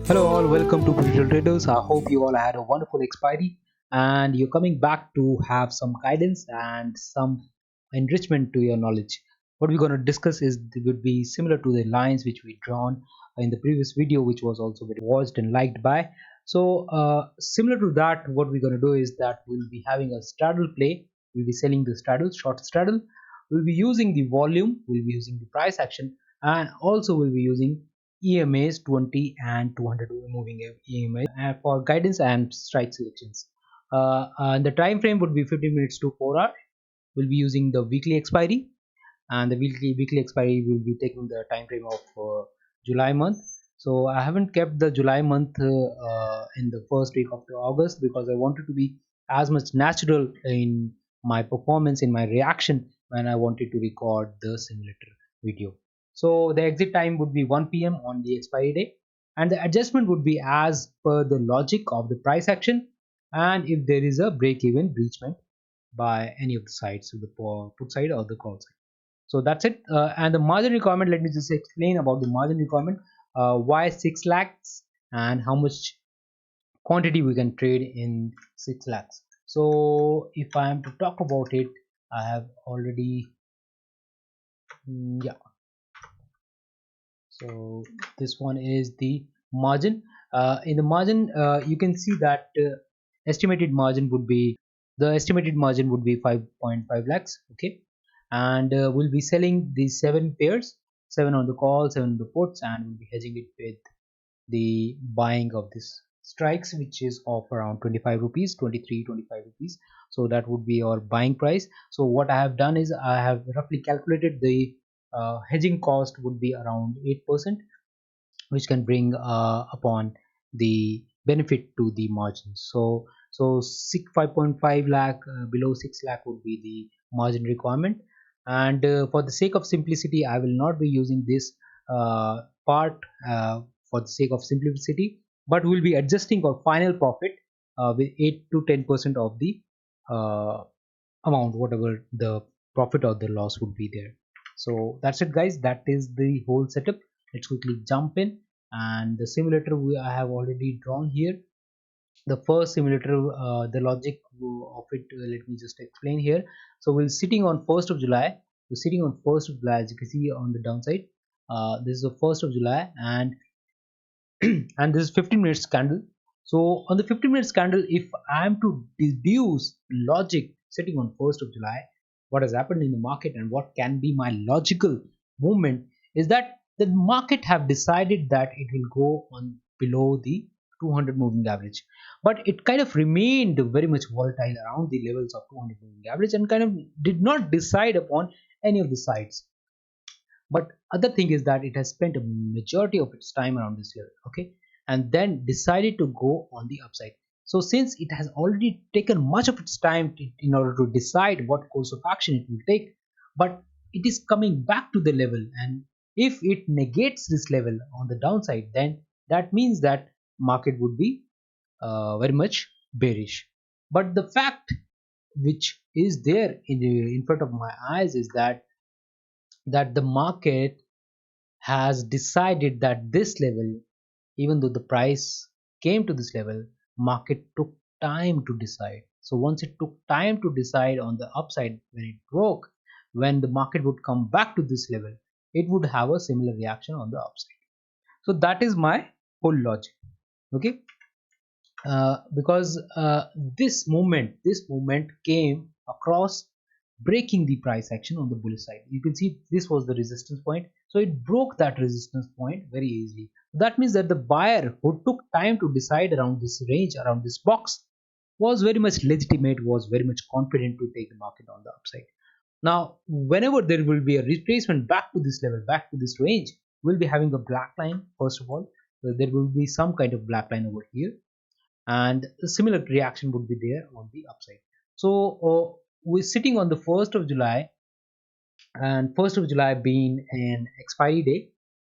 Hello all, welcome to Digital Traders. I hope you all had a wonderful expiry and you're coming back to have some guidance and some enrichment to your knowledge. What we're going to discuss is would be similar to the lines which we drawn in the previous video, which was also very watched and liked by. So similar to that, what we're going to do is that we'll be having a straddle play. We'll be selling the straddle, short straddle. We'll be using the volume, we'll be using the price action, and also we'll be using EMAs 20 and 200 moving EMAs for guidance and strike selections. And the time frame would be 15 minutes to 4 hours. We'll be using the weekly expiry, and the weekly expiry will be taking the time frame of July month. So I haven't kept the July month in the first week of the August because I wanted to be as much natural in my performance, in my reaction when I wanted to record the simulator video. So the exit time would be 1 p.m. on the expiry day, and the adjustment would be as per the logic of the price action, and if there is a break-even breachment by any of the sides, so the put side or the call side. So that's it. And the margin requirement, let me just explain about the margin requirement. Why 6 lakhs and how much quantity we can trade in 6 lakhs. So if I am to talk about it, I have already yeah. So this one is the margin. In the margin, you can see that estimated margin would be 5.5 lakhs. Okay, and we'll be selling these 7 pairs, 7 on the call, 7 on the puts, and we'll be hedging it with the buying of this strikes, which is of around 25 rupees, 25 rupees. So that would be our buying price. So what I have done is I have roughly calculated the hedging cost would be around 8%, which can bring upon the benefit to the margins. So 5.5 lakh below 6 lakh would be the margin requirement. And for the sake of simplicity, I will not be using this part for the sake of simplicity, but we'll be adjusting our final profit with 8 to 10% of the uh, amount, whatever the profit or the loss would be there. So that's it, guys. That is the whole setup. Let's quickly jump in. And the simulator I have already drawn here. The first simulator, the logic of it, let me just explain here. So we're sitting on 1st of July. We're sitting on 1st of July, as you can see on the downside. This is the 1st of July, and and this is 15 minutes candle. So on the 15 minutes candle, if I am to deduce logic sitting on 1st of July, what has happened in the market and what can be my logical movement is that the market have decided that it will go on below the 200 moving average, but it kind of remained very much volatile around the levels of 200 moving average and kind of did not decide upon any of the sides. But other thing is that it has spent a majority of its time around this year, okay, and then decided to go on the upside. So since it has already taken much of its time in order to decide what course of action it will take, but it is coming back to the level, and if it negates this level on the downside, then that means that market would be very much bearish. But the fact which is there in front of my eyes is that the market has decided that this level, even though the price came to this level, market took time to decide. So once it took time to decide on the upside, when it broke, when the market would come back to this level, it would have a similar reaction on the upside. So that is my whole logic. Okay, because this movement came across breaking the price action on the bullish side. You can see this was the resistance point, so it broke that resistance point very easily. That means that the buyer who took time to decide around this range, around this box, was very much legitimate, was very much confident to take the market on the upside. Now whenever there will be a retracement back to this level, back to this range, we'll be having a black line. First of all, so there will be some kind of black line over here, and a similar reaction would be there on the upside. So we're sitting on the 1st of July, and 1st of July being an expiry day,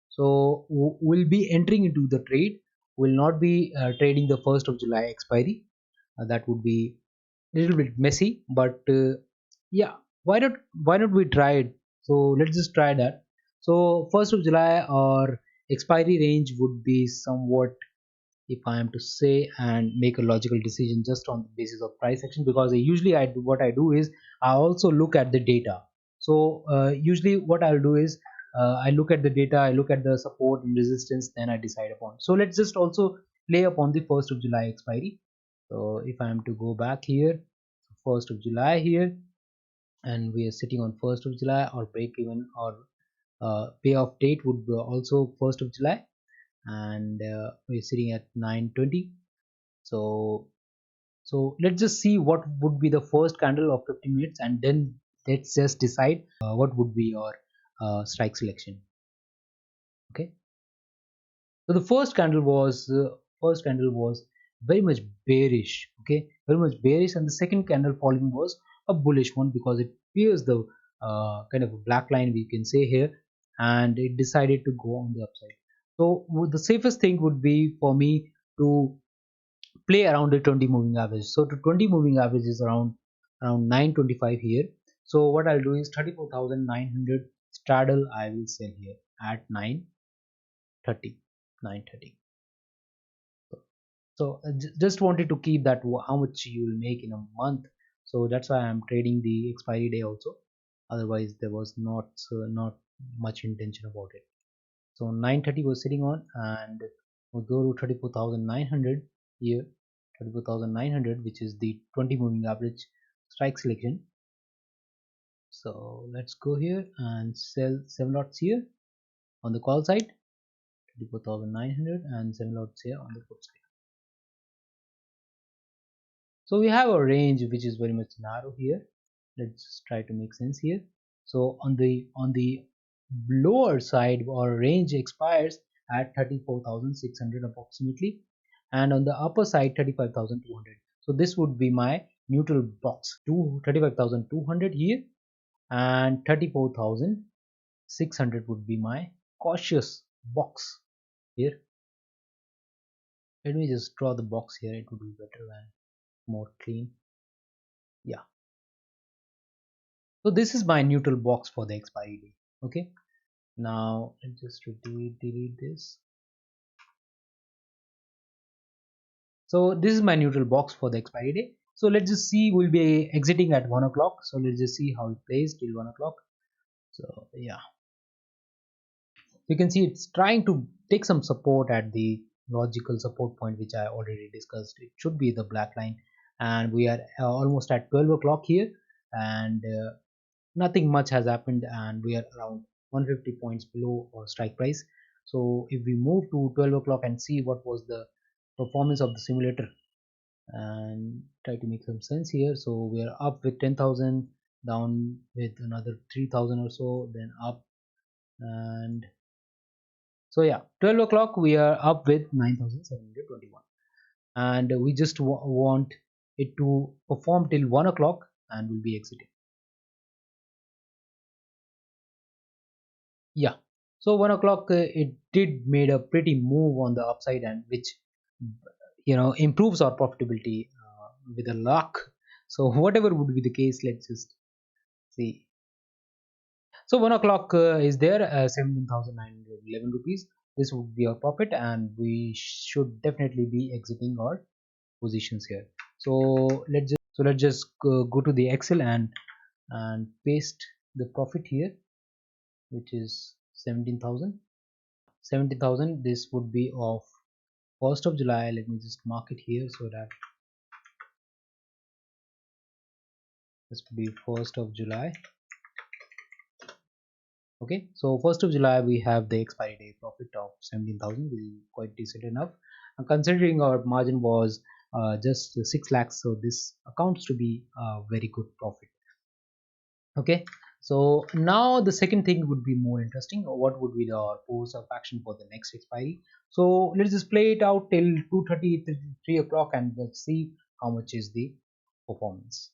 so we'll be entering into the trade. Will not be trading the 1st of July expiry. That would be a little bit messy, but yeah, why not we try it? So let's just try that. So 1st of July or expiry range would be somewhat if I am to say and make a logical decision just on the basis of price action, because usually I do what I do is I also look at the data. So usually what I'll do is I look at the data, I look at the support and resistance, then I decide upon. So let's just also play upon the 1st of July expiry. So if I am to go back here, 1st of July here, and we are sitting on 1st of July, or break even or payoff date would be also 1st of July, and we're sitting at 9:20. So let's just see what would be the first candle of 50 minutes, and then let's just decide what would be your strike selection. Okay, so the first candle was very much bearish. Okay, very much bearish, and the second candle following was a bullish one, because it appears the kind of a black line we can say here, and it decided to go on the upside. So the safest thing would be for me to play around the 20 moving average. So the 20 moving average is around 925 here. So what I'll do is 34,900 straddle I will sell here at 930. 930. So just wanted to keep that how much you will make in a month. So that's why I'm trading the expiry day also. Otherwise there was not much intention about it. So 930 was sitting on, and we'll go to 34,900 here. 34,900, which is the 20 moving average strike selection. So let's go here and sell 7 lots here on the call side, 34,900, and 7 lots here on the put side. So we have a range which is very much narrow here. Let's just try to make sense here. So on the lower side, our range expires at 34,600 approximately, and on the upper side 35,200. So this would be my neutral box, 35,200 here, and 34,600 would be my cautious box here. Let me just draw the box here, it would be better and more clean. Yeah, so this is my neutral box for the expiry day. Okay, now let's just delete this. So this is my neutral box for the expiry day. So let's just see, we'll be exiting at 1 o'clock. So let's just see how it plays till 1 o'clock. So yeah, you can see it's trying to take some support at the logical support point, which I already discussed. It should be the black line, and we are almost at 12 o'clock here, and nothing much has happened, and we are around 150 points below our strike price. So if we move to 12 o'clock and see what was the performance of the simulator and try to make some sense here. So we are up with 10,000, down with another 3,000 or so, then up, and so yeah, 12 o'clock we are up with 9,721, and we just want it to perform till 1 o'clock, and we'll be exiting. Yeah, so 1 o'clock it did made a pretty move on the upside, and which improves our profitability with a lakh. So whatever would be the case, let's just see. So 1 o'clock is there, 17,911 rupees. This would be our profit, and we should definitely be exiting our positions here. So let's just go to the Excel and paste the profit here, which is 17,000. 17,000. This would be of 1st of July. Let me just mark it here so that this would be 1st of July. Okay, so 1st of July we have the expiry day profit of 17,000, which is quite decent enough, and considering our margin was just 6 lakhs, so this accounts to be a very good profit. Okay, so now the second thing would be more interesting. What would be the course of action for the next expiry? So let's just play it out till 2:30, 3 o'clock, and let's see how much is the performance.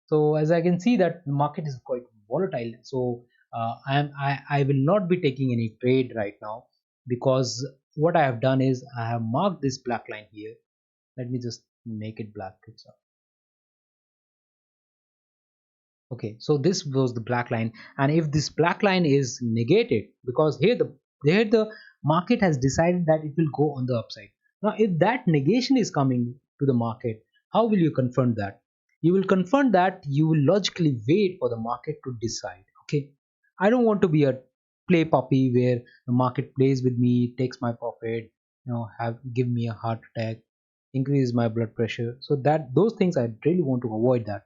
So as I can see that the market is quite volatile, so I will not be taking any trade right now, because what I have done is I have marked this black line here. Let me just make it black itself. Okay, so this was the black line, and if this black line is negated, because here the market has decided that it will go on the upside. Now if that negation is coming to the market, how will you confront that? You will confront that, you will logically wait for the market to decide. Okay, I don't want to be a play puppy where the market plays with me, takes my profit, have give me a heart attack, increase my blood pressure. So that those things I really want to avoid that.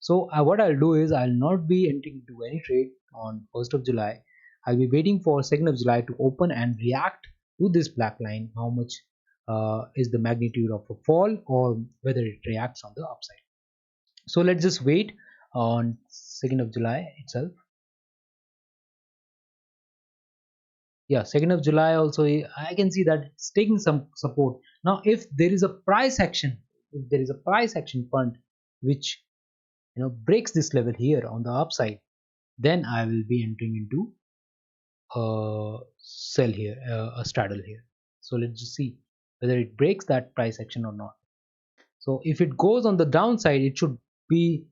So what I'll do is I'll not be entering into any trade on 1st of July. I'll be waiting for 2nd of July to open and react to this black line. How much is the magnitude of a fall, or whether it reacts on the upside. So let's just wait on 2nd of July itself. Yeah, 2nd of July also I can see that it's taking some support. Now if there is a price action, if there is a price action point which breaks this level here on the upside, then I will be entering into a sell here, a straddle here. So let's just see whether it breaks that price action or not. So if it goes on the downside, it should be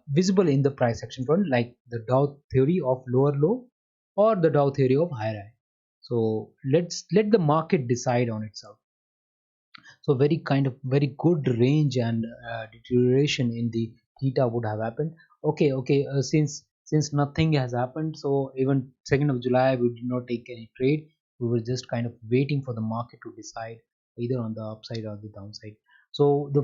visible in the price action point, like the Dow theory of lower low or the Dow theory of higher high. So let's let the market decide on itself. So very kind of very good range and deterioration in the theta would have happened. Okay, since nothing has happened, so even 2nd of July we did not take any trade. We were just kind of waiting for the market to decide either on the upside or the downside. So the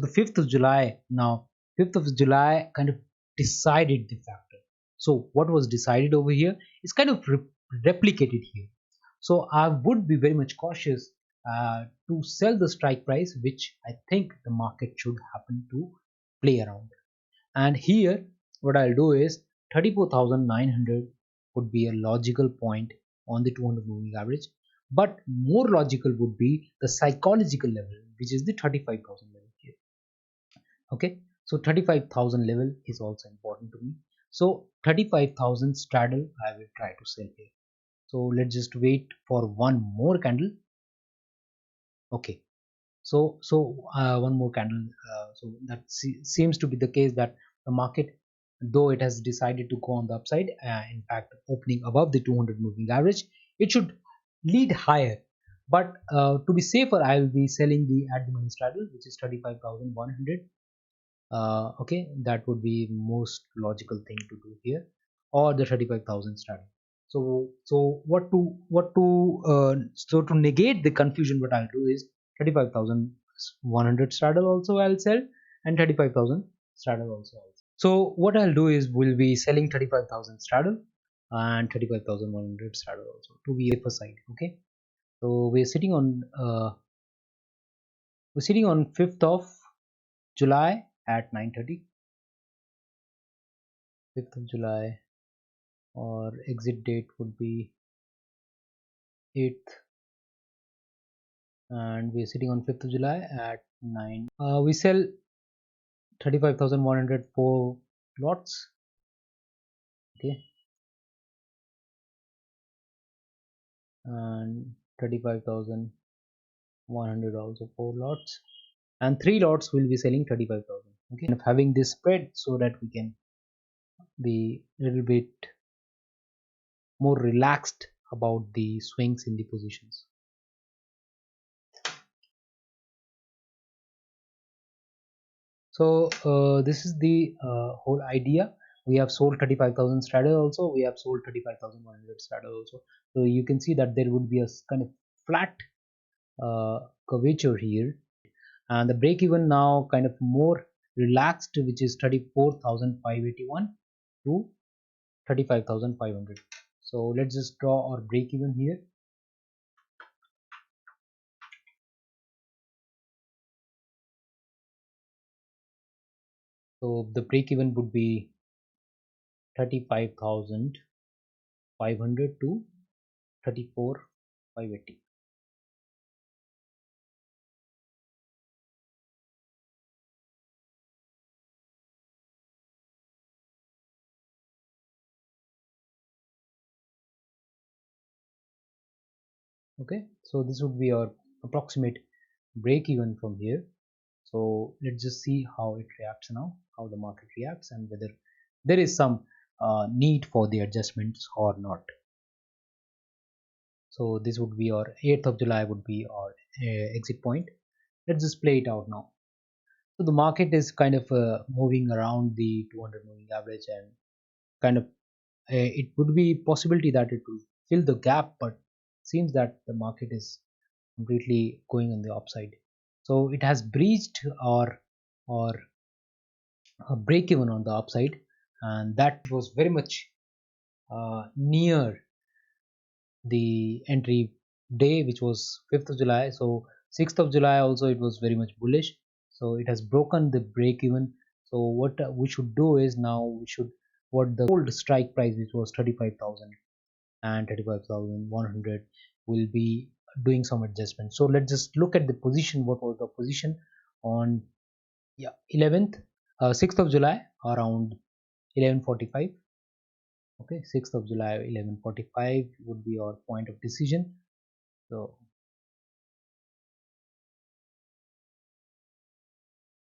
5th of July, now 5th of July kind of decided the factor. So what was decided over here is kind of replicated here. So I would be very much cautious to sell the strike price, which I think the market should happen to play around. And here, what I'll do is 34,900 would be a logical point on the 200 moving average, but more logical would be the psychological level, which is the 35,000 level here. Okay, so 35,000 level is also important to me. So 35,000 straddle I will try to sell here. So let's just wait for one more candle. Okay, so one more candle. So that seems to be the case that the market, though it has decided to go on the upside, in fact opening above the 200 moving average, it should lead higher. But to be safer, I will be selling the at the money straddle, which is 35,100. Okay, that would be most logical thing to do here, or the 35,000 straddle. So to negate the confusion, what I'll do is 35,100 straddle also I'll sell, and 35,000 straddle also so what I'll do is we'll be selling 35,000 straddle and 35,100 straddle also to be safer side. Okay, so we're sitting on 5th of July at 9:30. 5th of July, or exit date would be 8th, and we're sitting on 5th of July at 9. We sell 35,104 lots. Okay, and 35,100 also 4 lots, and 3 lots will be selling 35,000. Okay, and having this spread so that we can be a little bit more relaxed about the swings in the positions. So this is the whole idea. We have sold 35,000 straddle also, we have sold 35,100 straddle also. So you can see that there would be a kind of flat curvature here, and the break even now kind of more relaxed, which is 34,581 to 35,500. So let's just draw our break even here. So the break even would be 35,500 to 34,580. Okay, so this would be our approximate break even from here. So let's just see how it reacts now, how the market reacts, and whether there is some need for the adjustments or not. So this would be our 8th of July would be our exit point. Let's just play it out now. So the market is kind of moving around the 200 moving average, and kind of it would be possibility that it will fill the gap, but seems that the market is completely going on the upside. So it has breached or a break even on the upside, and that was very much near the entry day, which was 5th of July. So 6th of July also it was very much bullish, so it has broken the break even. So what we should do is, now we should, what the old strike price, which was 35,000 and 35,100, will be doing some adjustment. So let's just look at the position. What was the position on 11th 6th of July around 11:45. Okay, 6th of July 11:45 would be our point of decision. So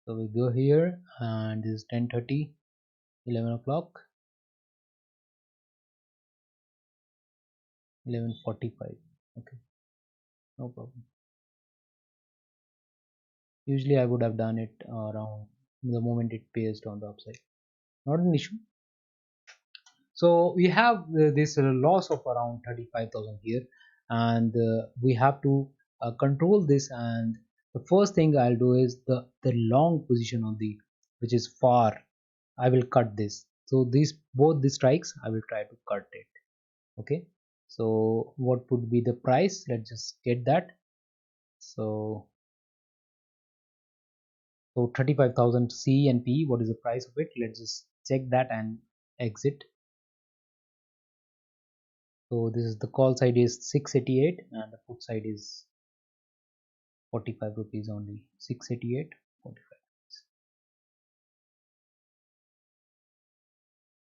we go here, and this is 10:30, 11 o'clock, 11:45. Okay, no problem. Usually I would have done it around the moment it paced on the upside. Not an issue. So we have this loss of around 35,000 here, and we have to control this. And the first thing I'll do is the long position on the, which is far, I will cut this. So these, both the strikes, I will try to cut it. Okay, so what would be the price? Let's just get that. So 35,000 C and P, what is the price of it? Let's just check that and exit. So this is the call side is 688, and the put side is 45 rupees only. 688, 45.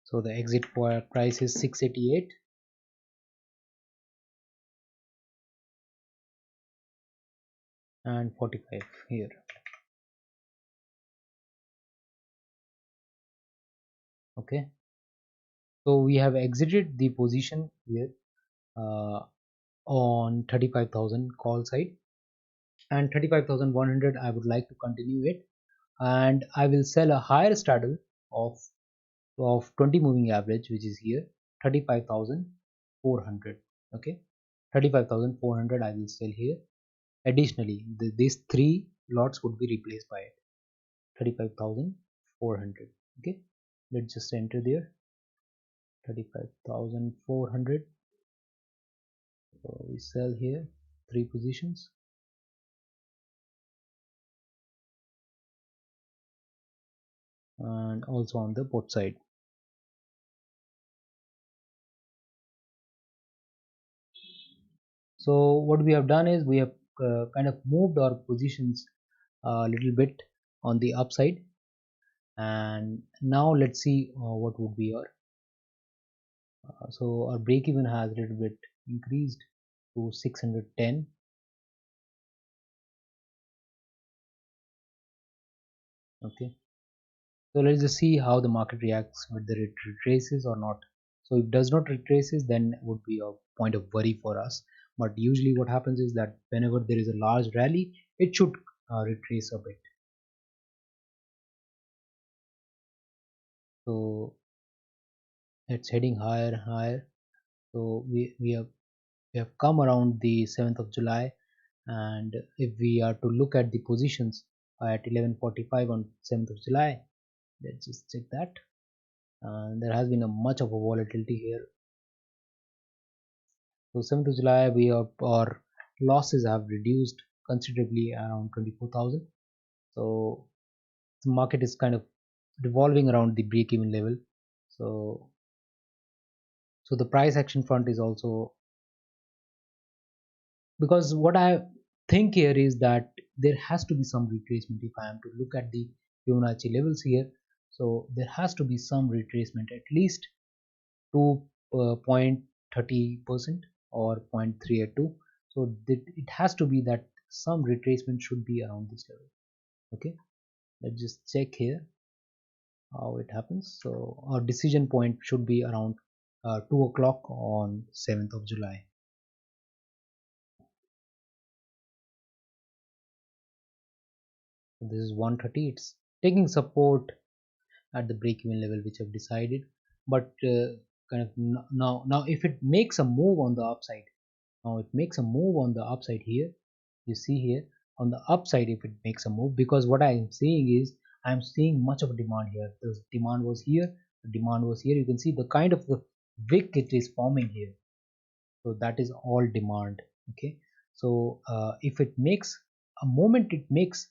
So the exit price is 688, and 45 here. Okay, so we have exited the position here on 35,000 call side, and 35,100 I would like to continue it, and I will sell a higher straddle of 20 moving average, which is here 35,400. Okay, 35,400 I will sell here. Additionally, these three lots would be replaced by it, 35,400. Okay, let's just enter there 35,400. So we sell here three positions, and also on the put side. So what we have done is, we have kind of moved our positions a little bit on the upside, and now let's see what would be our so our break even has a little bit increased to 610. Okay, so let's just see how the market reacts, whether it retraces or not. So if it does not retraces, then it would be a point of worry for us. But usually what happens is that whenever there is a large rally, it should retrace a bit. So it's heading higher and higher. So we have come around the 7th of July, and if we are to look at the positions at 11:45 on 7th of July, let's just check that. And there has been a much of a volatility here. So 7th of July, our losses have reduced considerably, around 24,000. So the market is kind of revolving around the break-even level. So the price action front is also, because what I think here is that there has to be some retracement. If I am to look at the Fibonacci levels here, so there has to be some retracement, at least to 0.30% or 0.382. So it has to be that some retracement should be around this level. Okay, let's just check here how it happens. So our decision point should be around 2 o'clock on 7th of July. So this is 130. It's taking support at the break-even level which I've decided, but kind of now if it makes a move on the upside, now it makes a move on the upside here. You see here on the upside, if it makes a move, because what I am seeing is I'm seeing much of demand here. The demand was here, the demand was here. You can see the kind of the wick it is forming here. So that is all demand. Okay, so if it makes a moment, it makes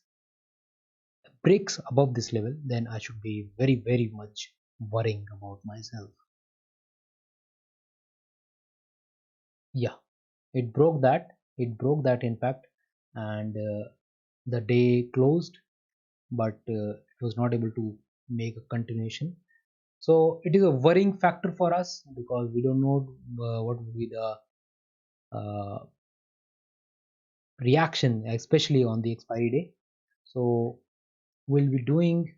breaks above this level, then I should be very much worrying about myself. Yeah, it broke that in fact, and the day closed, but it was not able to make a continuation. So it is a worrying factor for us because we don't know what would be the uh, reaction, especially on the expiry day. So we'll be doing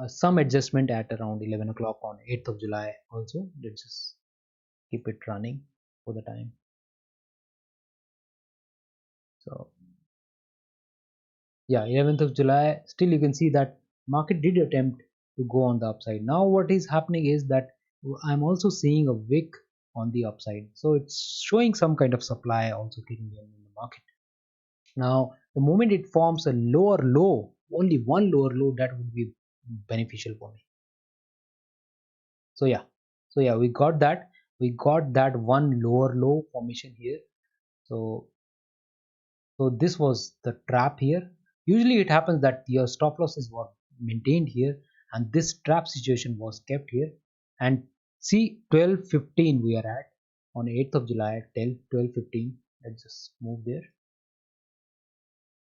some adjustment at around 11 o'clock on 8th of July also. Let's just keep it running for the time. So yeah, 11th of July, still you can see that market did attempt to go on the upside. Now what is happening is that I'm also seeing a wick on the upside, so it's showing some kind of supply also kicking in the market. Now the moment it forms a lower low, only one lower low, that would be beneficial for me. So yeah, we got that one lower low formation here. So so this was the trap here. Usually it happens that your stop losses were maintained here and this trap situation was kept here. And see, 12:15 we are at on 8th of July, 12:15. Let's just move there.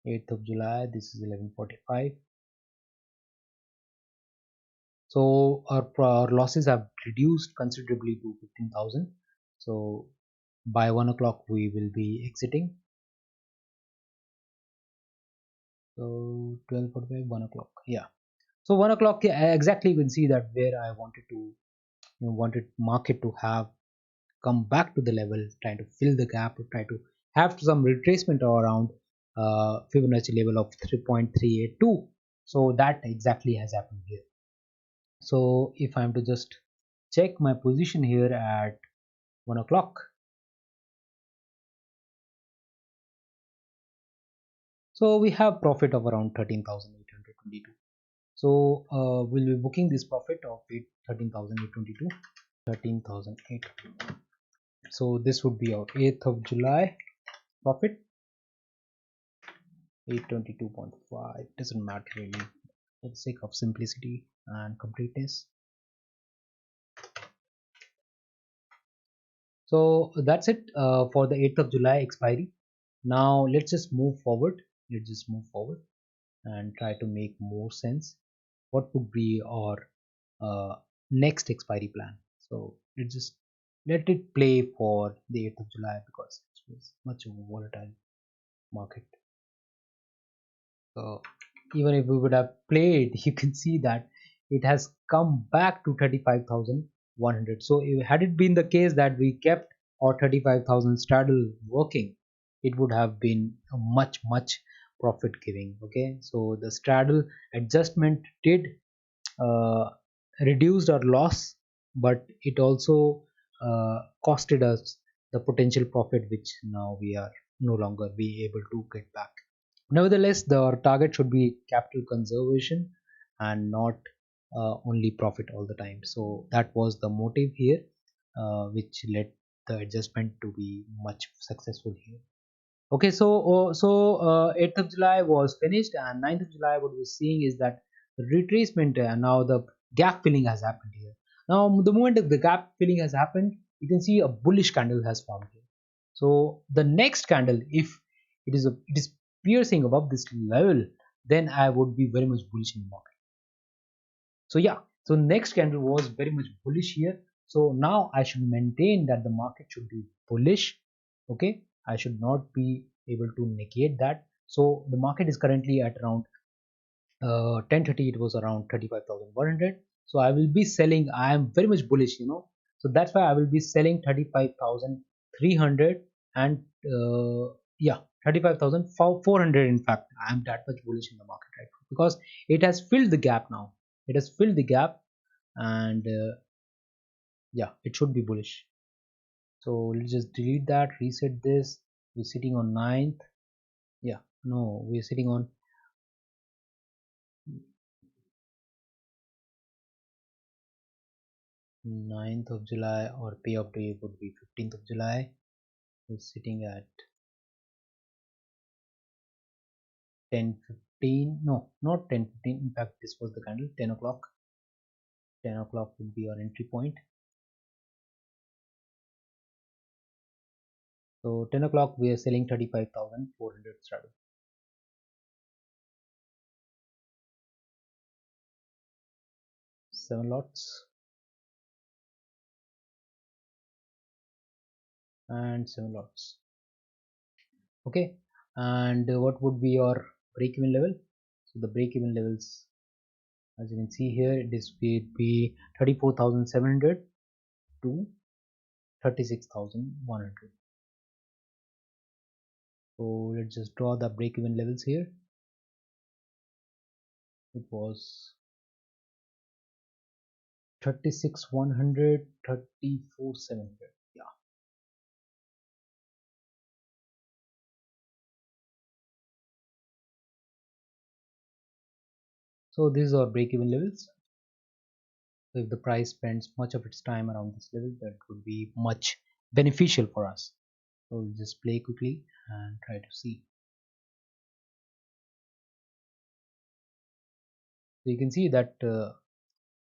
8th of July, this is 11:45. So our losses have reduced considerably to 15,000. So by 1 o'clock we will be exiting. So 12:45, 1 o'clock. Yeah. So 1 o'clock, yeah, exactly, you can see that where I wanted market to have come back to the level, trying to fill the gap, try to have some retracement around Fibonacci level of 3.382. So that exactly has happened here. So if I'm to just check my position here at 1 o'clock, so we have profit of around 13,822. So we'll be booking this profit of 13,822. 13,008. So this would be our 8th of July profit, 822.5. Doesn't matter really, for the sake of simplicity and completeness. So that's it for the 8th of July expiry. Now let's just move forward. And try to make more sense. What would be our next expiry plan? So let's just let it play for the 8th of July because it was much of a volatile market. So even if we would have played, you can see that it has come back to 35,100. So had it been the case that we kept our 35,000 straddle working, it would have been a much profit giving. Okay, so the straddle adjustment did uh, reduced our loss, but it also costed us the potential profit, which now we are no longer be able to get back. Nevertheless, the target should be capital conservation and not only profit all the time. So that was the motive here, which led the adjustment to be much successful here. Okay, so 8th of July was finished, and 9th of July, what we're seeing is that the retracement, now the gap filling has happened here. Now, the moment the gap filling has happened, you can see a bullish candle has formed here. So the next candle, if it is piercing above this level, then I would be very much bullish in the market. So yeah, so next candle was very much bullish here. So now I should maintain that the market should be bullish. Okay, I should not be able to negate that. So the market is currently at around 10:30. It was around 35,100. So I will be selling. I am very much bullish, so that's why I will be selling 35,300 and yeah, 35,400. In fact, I am that much bullish in the market right now. because it has filled the gap now. It has filled the gap, and yeah, it should be bullish. So let's just delete that, reset this. We're sitting on 9th. Yeah, no, we're sitting on 9th of July, or payoff day would be 15th of July. We're sitting at 10:15. No, not 10:15. In fact, this was the candle. 10 o'clock. 10 o'clock would be our entry point. So 10 o'clock we are selling 35,400 straddle. 7 lots and 7 lots. Okay, and what would be your break-even level? So the break-even levels, as you can see here, it is would be 34,700 to 36,100. So let's just draw the break-even levels here. It was 36,100, 34,700. Yeah. So these are break-even levels. So if the price spends much of its time around this level, that would be much beneficial for us. So we'll just play quickly and try to see. So you can see that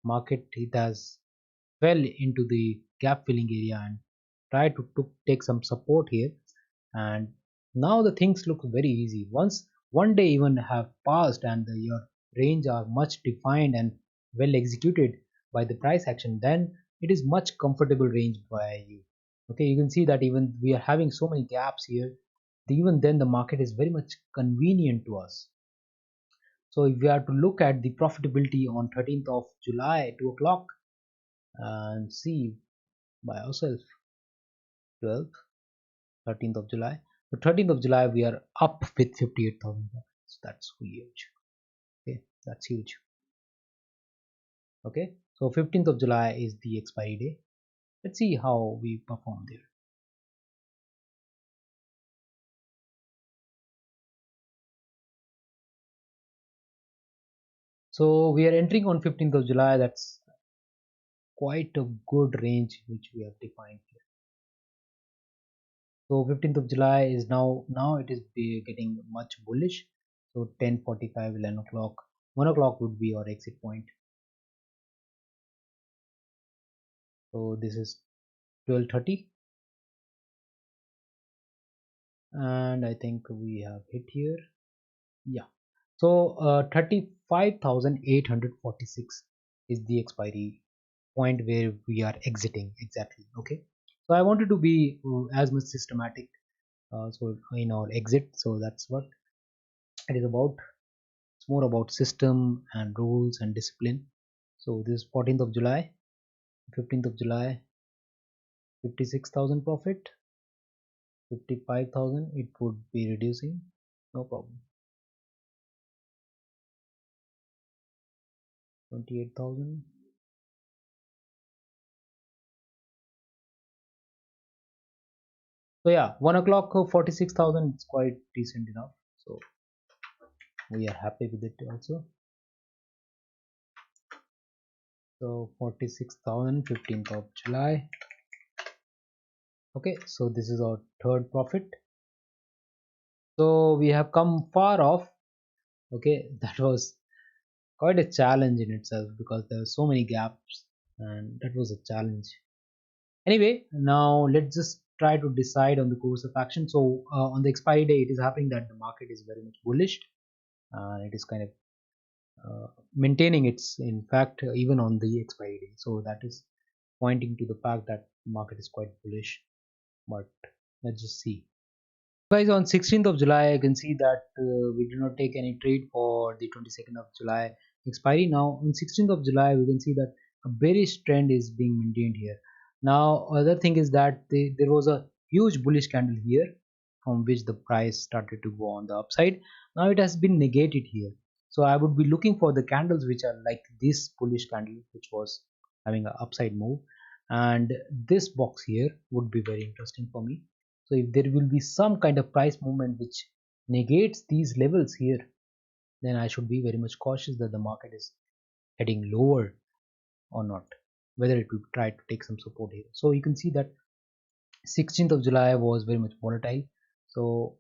market, it has fell into the gap filling area and tried to take some support here, and now the things look very easy. Once one day even have passed and your range are much defined and well executed by the price action, then it is much comfortable range by you. Okay, you can see that even we are having so many gaps here, even then the market is very much convenient to us. So if we are to look at the profitability on 13th of July 2 o'clock and see by ourselves, 12th, 13th of July. So 13th of July we are up with 58,000 points. That's huge. Okay, that's huge. Okay, so 15th of July is the expiry day. Let's see how we perform there. So we are entering on 15th of July. That's quite a good range which we have defined here. So 15th of July is now it is getting much bullish. So 10:45, 11 o'clock, 1 o'clock would be our exit point. So this is 12:30, and I think we have hit here. Yeah. So 35,846 is the expiry point where we are exiting exactly. Okay. So I wanted to be as much systematic so in our exit. So that's what it is about. It's more about system and rules and discipline. So this is 14th of July, 15th of July, 56,000 profit, 55,000. It would be reducing. No problem. 28,000. So yeah, 1 o'clock 46,000 is quite decent enough. So we are happy with it also. So 46,000, 15th of July. Okay, so this is our third profit. So we have come far off. Okay, that was quite a challenge in itself because there were so many gaps, and that was a challenge. Anyway, now let's just try to decide on the course of action. So on the expiry day, it is happening that the market is very much bullish, and it is kind of maintaining its, in fact, even on the expiry day. So that is pointing to the fact that the market is quite bullish. But let's just see. Guys, on 16th of July, I can see that we do not take any trade for the 22nd of July expiry. Now, on 16th of July, we can see that a bearish trend is being maintained here. Now, other thing is that there was a huge bullish candle here from which the price started to go on the upside. Now, it has been negated here. So I would be looking for the candles which are like this bullish candle which was having an upside move, and this box here would be very interesting for me. So if there will be some kind of price movement which negates these levels here, then I should be very much cautious that the market is heading lower or not, whether it will try to take some support here. So you can see that 16th of July was very much volatile, so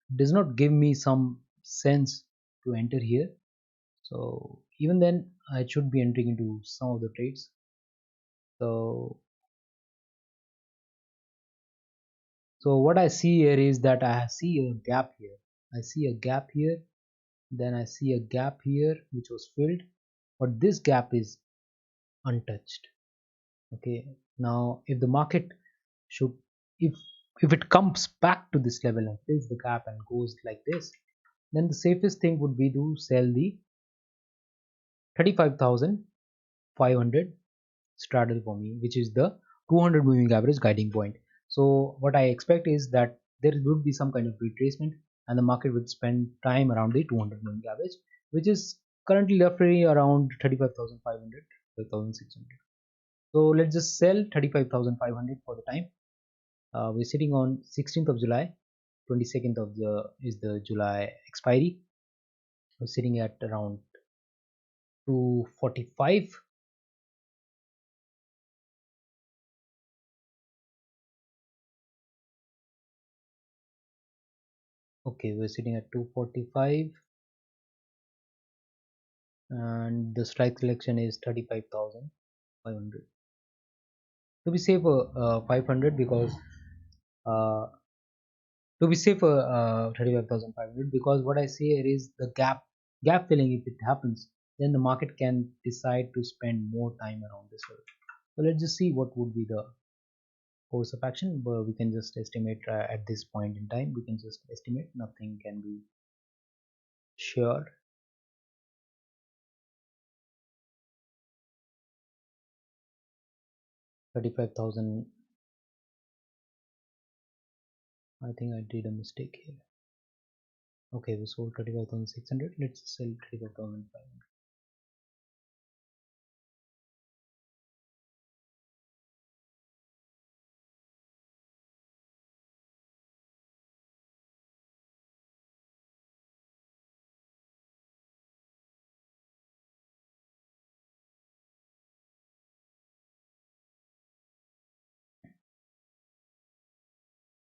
it does not give me some sense to enter here. So even then I should be entering into some of the trades. So what I see here is that I see a gap here, I see a gap here, then I see a gap here which was filled, but this gap is untouched. Okay, now if the market should, if if it comes back to this level and fills the gap and goes like this, then the safest thing would be to sell the 35,500 straddle for me, which is the 200 moving average guiding point. So what I expect is that there would be some kind of retracement and the market would spend time around the 200 moving average, which is currently roughly around 35,500, 35,600. So let's just sell 35,500 for the time. We're sitting on 16th of July, 22nd of the is the July expiry. We're sitting at around 245. Okay, we're sitting at 245 and the strike selection is 35,500. To be safer, 500, because uh, to be safer, 35,500, because what I see here is the gap filling. If it happens, then the market can decide to spend more time around this level. So let's just see what would be the course of action, but we can just estimate at this point in time. We can just estimate, nothing can be sure. 35,000. I think I did a mistake here. Okay, we sold 35,600. Let's sell 35,500.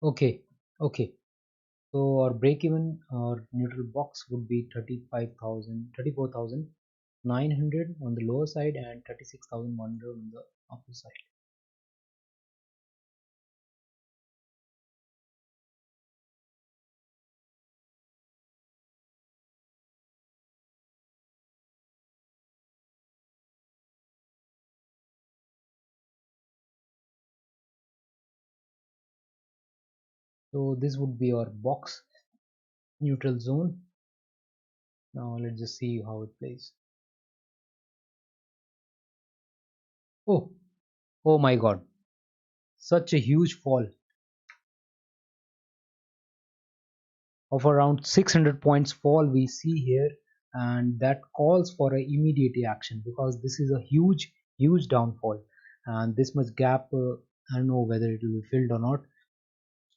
Okay, okay. So our break even or neutral box would be 35,000, 34,900 on the lower side and 36,100 on the upper side. So this would be our box neutral zone. Now let's just see how it plays. Oh, oh my God, such a huge fall of around 600 points fall we see here, and that calls for a immediate action because this is a huge downfall, and this much gap, I don't know whether it will be filled or not.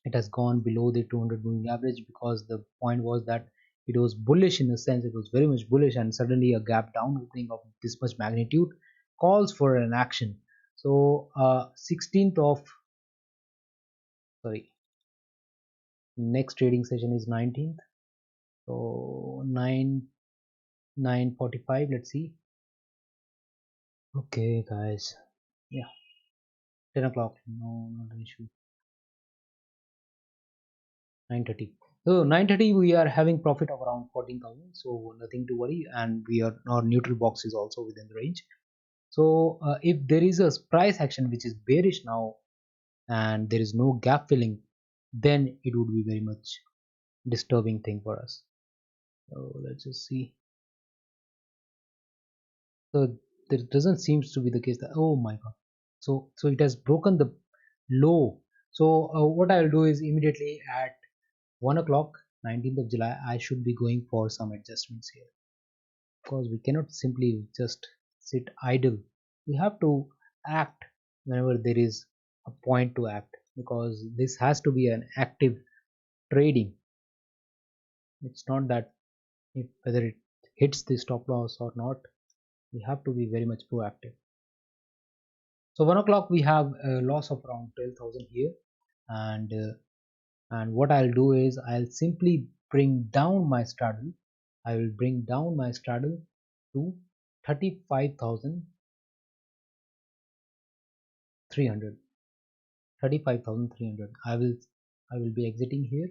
It has gone below the 200 moving average because the point was that it was bullish, in a sense it was very much bullish, and suddenly a gap down opening of this much magnitude calls for an action. So 16th of, sorry, next trading session is 19th. So 9:45, let's see. Okay guys, yeah, 10 o'clock, no, not an issue. 9:30. So 9:30 we are having profit of around 14,000, so nothing to worry, and we are, our neutral box is also within the range. So if there is a price action which is bearish now and there is no gap filling, then it would be very much disturbing thing for us. So let's just see. So there doesn't seems to be the case that, oh my God, so it has broken the low. So what I'll do is immediately at 1 o'clock, 19th of July, I should be going for some adjustments here. because we cannot simply just sit idle. We have to act whenever there is a point to act, because this has to be an active trading. It's not that whether it hits the stop loss or not, we have to be very much proactive. So 1 o'clock we have a loss of around 12,000 here, and what I'll do is I'll simply bring down my straddle. I will bring down my straddle to 35,300. 35,300. I will be exiting here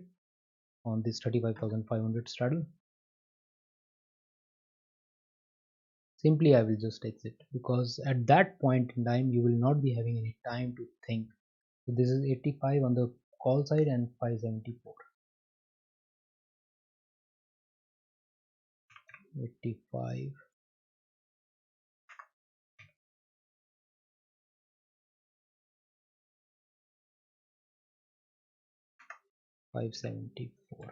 on this 35,500 straddle. Simply I will just exit, because at that point in time you will not be having any time to think. So this is 85 on the call side and 574. 85, 574.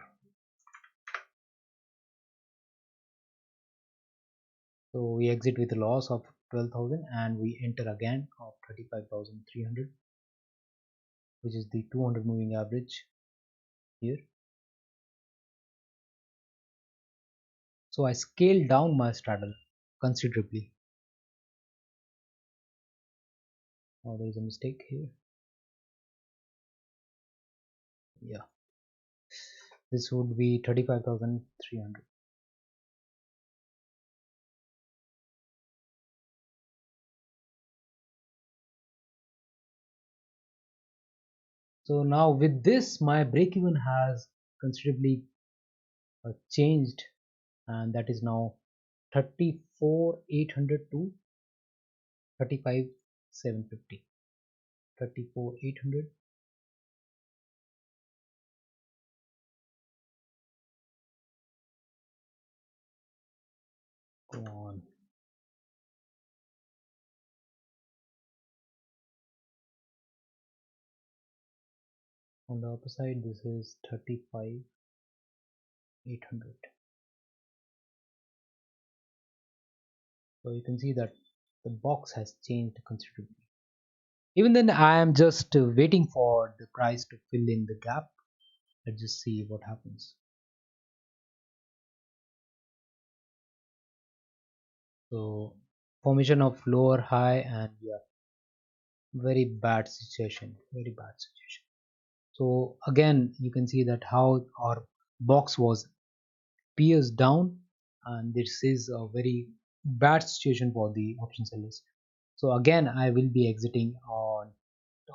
So we exit with a loss of 12,000 and we enter again of 35,300, which is the 200 moving average here. So I scale down my straddle considerably. Oh, there is a mistake here. Yeah, this would be 35,300. So now with this, my break even has considerably changed, and that is now 34,800 to 35,750. 34,800. Go on. On the upper side, this is 35,800. So you can see that the box has changed considerably. Even then, I am just waiting for the price to fill in the gap. Let's just see what happens. So formation of lower high, and yeah, very bad situation. Very bad situation. So again, you can see that how our box was pierced down, and this is a very bad situation for the option sellers. So again, I will be exiting on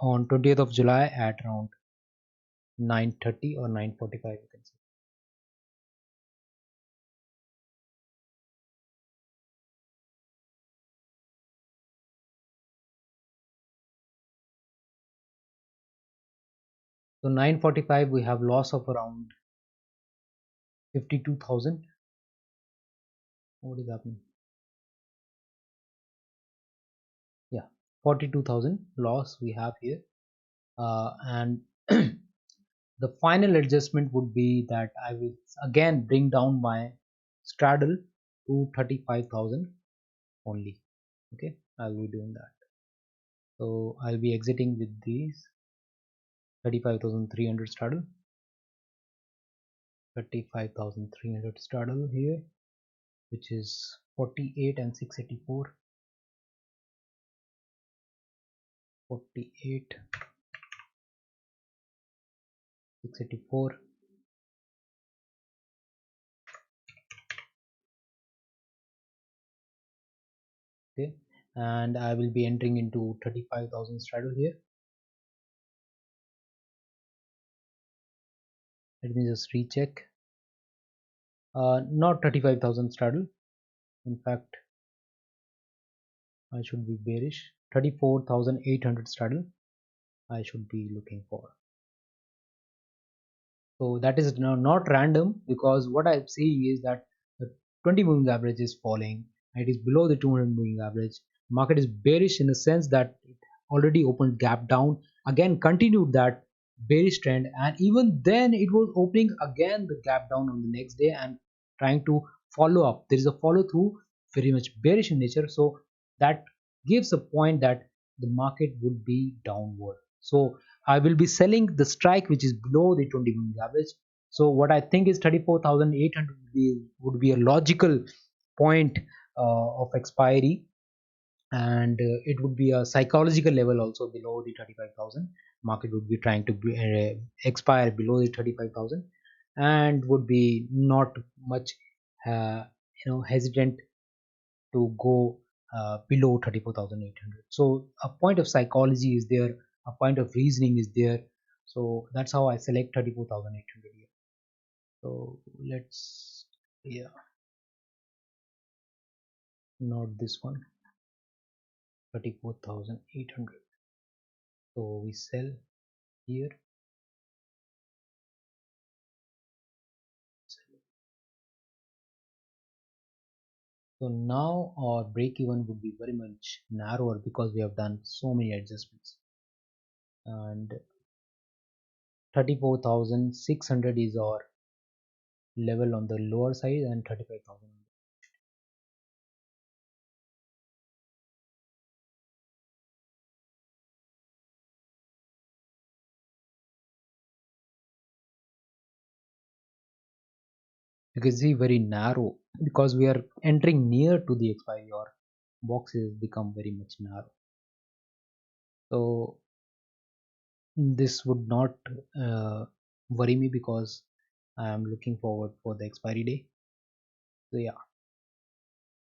20th of July at around 9:30 or 9:45, you can say. So 9:45 we have loss of around 52,000. What is happening? Yeah, 42,000 loss we have here, and the final adjustment would be that I will again bring down my straddle to 35,000 only. Okay, I'll be doing that. So I'll be exiting with these 35,300 straddle, 35,300 straddle here, which is 48 and 684. 48, 684. Okay, and I will be entering into 35,000 straddle here. Let me just recheck. Not 35,000 straddle. In fact, I should be bearish. 34,800 straddle I should be looking for. So that is not random, because what I'm seeing is that the 20 moving average is falling. It is below the 200 moving average. Market is bearish in the sense that it already opened gap down, again continued that bearish trend, and even then it was opening again the gap down on the next day and trying to follow up, there is a follow through, very much bearish in nature. So that gives a point that the market would be downward. So I will be selling the strike which is below the 20 moving average. So what I think is 34,800 would be a logical point of expiry, and it would be a psychological level also below the 35,000. Market would be trying to expire below the 35,000, and would be not much hesitant to go below 34,800. So a point of psychology is there, a point of reasoning is there. So that's how I select 34,800 here. So let's, yeah, not this one, 34,800. So we sell here. So now our break even would be very much narrower because we have done so many adjustments. And 34,600 is our level on the lower side, and 35,000. You can see very narrow because we are entering near to the expiry. Our boxes become very much narrow. So this would not worry me because I am looking forward for the expiry day. So yeah.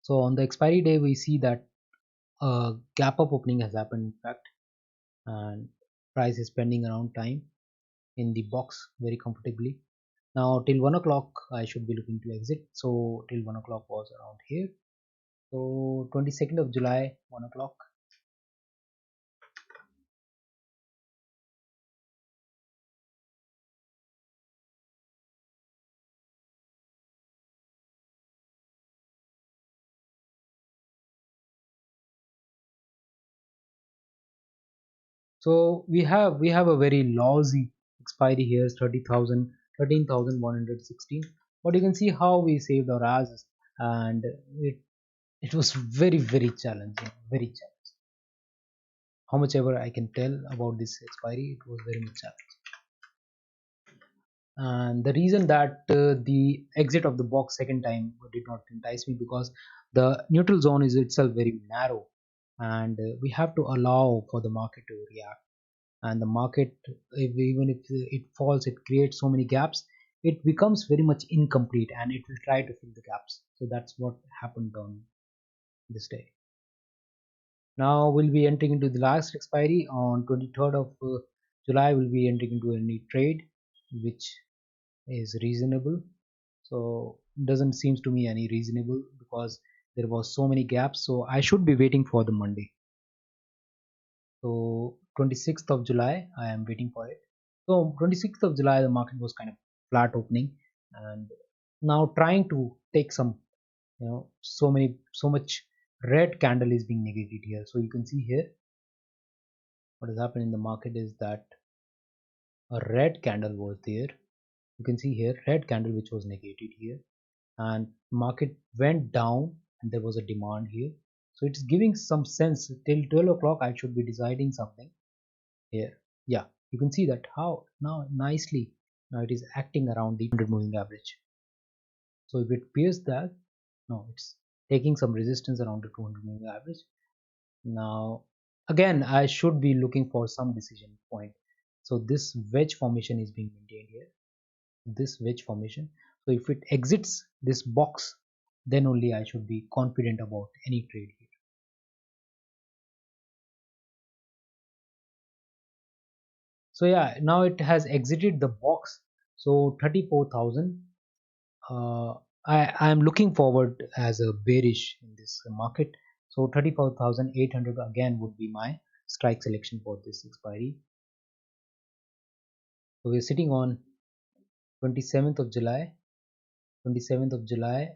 So on the expiry day, we see that a gap up opening has happened, in fact, and price is spending around time in the box very comfortably. Now till 1 o'clock I should be looking to exit. So till 1 o'clock was around here. So 22nd of July, 1 o'clock. So we have a very lousy expiry here, 30,000, 13,116. But you can see how we saved our asses, and it was very challenging, very challenging. How much ever I can tell about this expiry, it was very much challenging. And the reason that the exit of the box second time did not entice me because the neutral zone is itself very narrow, and we have to allow for the market to react. And the market, even if it falls, it creates so many gaps, it becomes very much incomplete and it will try to fill the gaps. So that's what happened on this day. Now we'll be entering into the last expiry on 23rd of July. We'll be entering into any trade which is reasonable. So doesn't seems to me any reasonable because there was so many gaps. So I should be waiting for the Monday. So 26th of July, I am waiting for it. So 26th of July, the market was kind of flat opening, and now trying to take some, so much red candle is being negated here. So you can see here what has happened in the market is that a red candle was there. You can see here red candle which was negated here, and market went down and there was a demand here. So it's giving some sense till 12 o'clock I should be deciding something here. Yeah, you can see that how now nicely now it is acting around the 100 moving average. So if it appears that no, it's taking some resistance around the 200 moving average. Now again I should be looking for some decision point. So this wedge formation is being maintained here, this wedge formation. So if it exits this box, then only I should be confident about any trade here. So yeah, now it has exited the box. So 34,000, uh, I am looking forward as a bearish in this market. So 34,800 again would be my strike selection for this expiry. So we're sitting on 27th of July, 27th of July,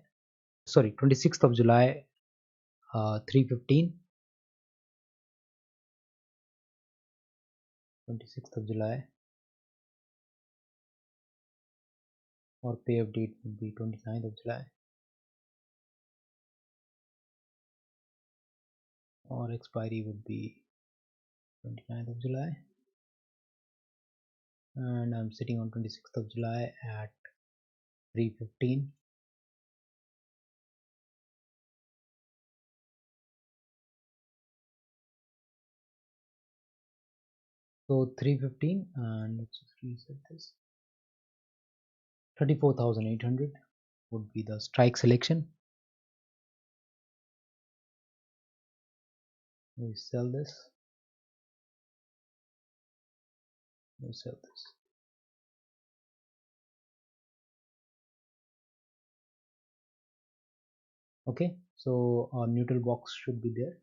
sorry, 26th of July, 3:15, 26th of July. Or pay of date would be 29th of July. or expiry would be 29th of July, and I'm sitting on 26th of July at 3:15. So 3:15, and let's just reset this. 34,800 would be the strike selection. We sell this. We sell this. Okay, so our neutral box should be there,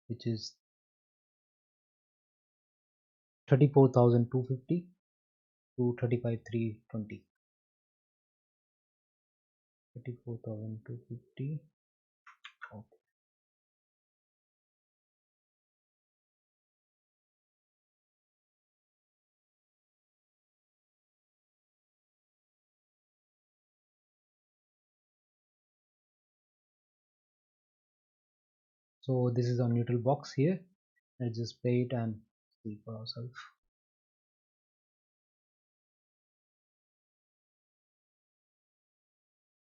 which is 34,250 to 35,320. 34,250. Okay. So this is our neutral box here. Let's just play it and see for ourselves.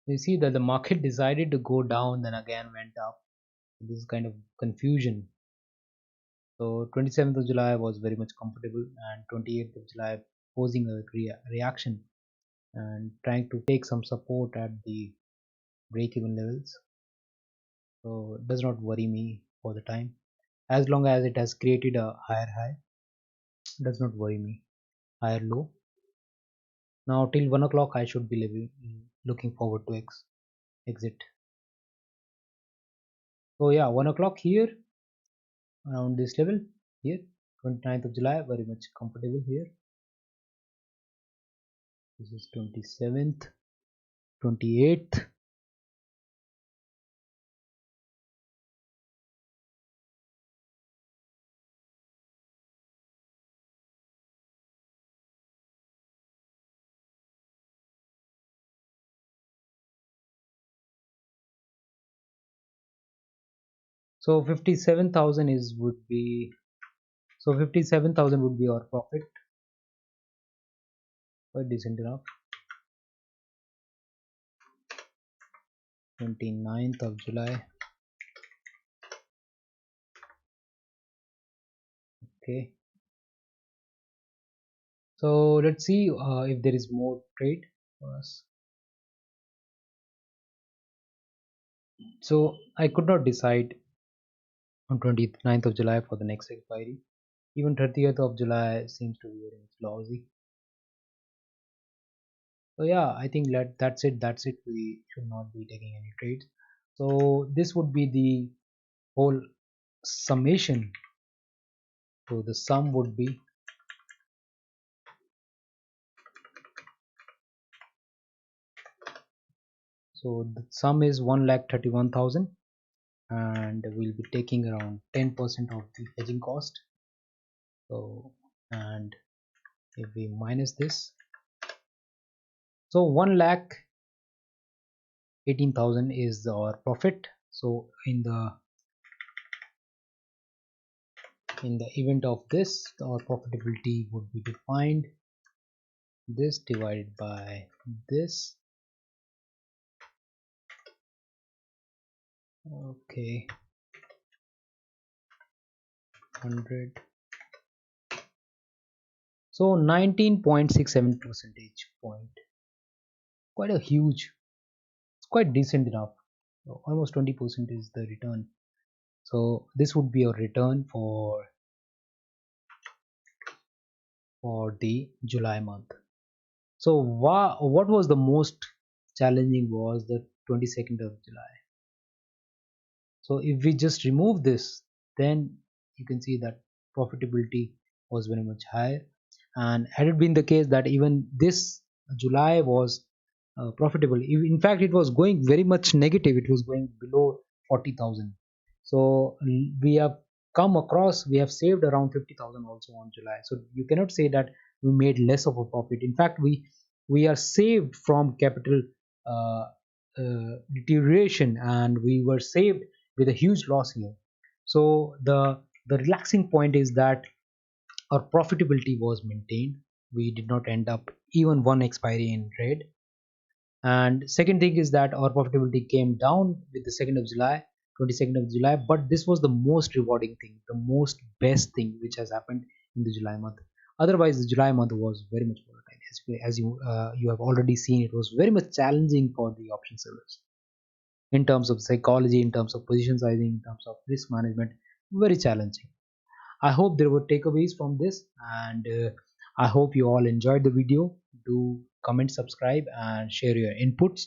You see that the market decided to go down, then again went up. This is kind of confusion. So 27th of July was very much comfortable, and 28th of July posing a reaction and trying to take some support at the break-even levels. So it does not worry me for the time, as long as it has created a higher high. It does not worry me. Higher low. Now till 1 o'clock I should be looking forward to exit. So yeah, 1 o'clock here, around this level here, 29th of July, very much comfortable here. This is 27th, 28th. So 57,000 is would be, so 57,000 would be our profit. Quite decent enough. 29th of July. Okay. So let's see if there is more trade for us. So I could not decide on 29th of July for the next expiry. Even 30th of July seems to be very much lousy. So yeah, I think that's it. We should not be taking any trades. So this would be the whole summation. So the sum would be, so the sum is 1,31,000, and we'll be taking around 10% of the hedging cost. So, and if we minus this, so 1,18,000 is our profit. So in the event of this, our profitability would be defined this divided by this. Okay, 100. So 19.67 percentage point. Quite a huge, it's quite decent enough. So almost 20% is the return. So this would be a return for the July month. So what was the most challenging was the 22nd of July. So if we just remove this, then you can see that profitability was very much higher. And had it been the case that even this July was profitable, in fact it was going very much negative, it was going below 40,000. So we have we have saved around 50,000 also on July. So you cannot say that we made less of a profit. In fact, we are saved from capital deterioration, and we were saved with a huge loss here. So the relaxing point is that our profitability was maintained. We did not end up even one expiry in red. And second thing is that our profitability came down with the 2nd of July, 22nd of July. But this was the most rewarding thing, the most best thing which has happened in the July month. Otherwise, the July month was very much volatile. As you have already seen, it was very much challenging for the option sellers in terms of psychology, in terms of position sizing, in terms of risk management. Very challenging. I hope there were takeaways from this, and I hope you all enjoyed the video. Do comment, subscribe, and share your inputs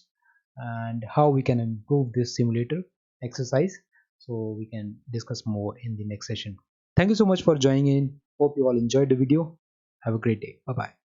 and how we can improve this simulator exercise so we can discuss more in the next session. Thank you so much for joining in. Hope you all enjoyed the video. Have a great day. Bye bye.